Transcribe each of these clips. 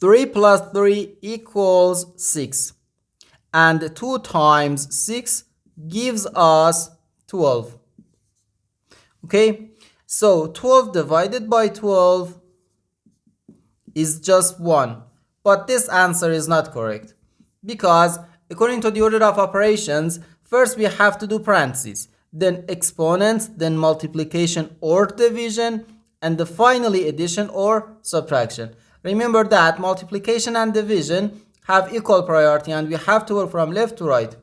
3 plus 3 equals 6. And 2 times 6 gives us 12. Okay, so 12 divided by 12 is just 1. But this answer is not correct, because according to the order of operations, first we have to do parentheses, then exponents, then multiplication or division, and finally addition or subtraction. Remember that multiplication and division have equal priority and we have to work from left to right.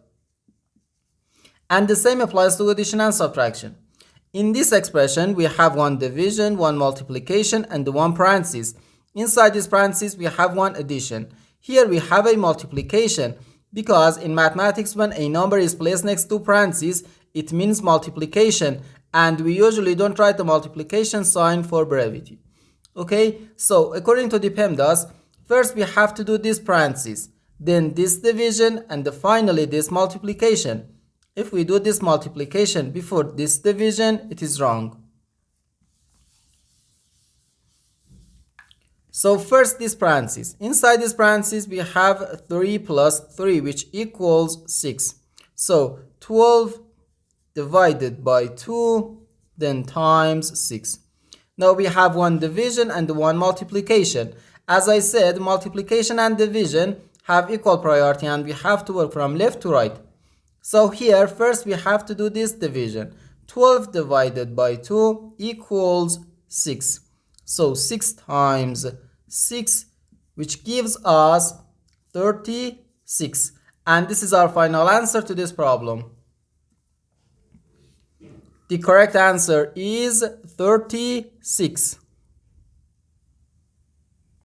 And the same applies to addition and subtraction. In this expression, we have one division, one multiplication, and one parenthesis. Inside this parenthesis, we have one addition. Here we have a multiplication, because in mathematics, when a number is placed next to parentheses, it means multiplication, and we usually don't write the multiplication sign for brevity. Okay, so according to the PEMDAS, first we have to do this parenthesis, then this division, and finally this multiplication. If we do this multiplication before this division, it is wrong. So first this parenthesis. Inside this parenthesis, we have 3 plus 3, which equals 6. So 12 divided by 2, then times 6. Now we have one division and one multiplication. As I said, multiplication and division have equal priority and we have to work from left to right. So here, first we have to do this division. 12 divided by 2 equals 6. So 6 times 6, which gives us 36. And this is our final answer to this problem. The correct answer is 36.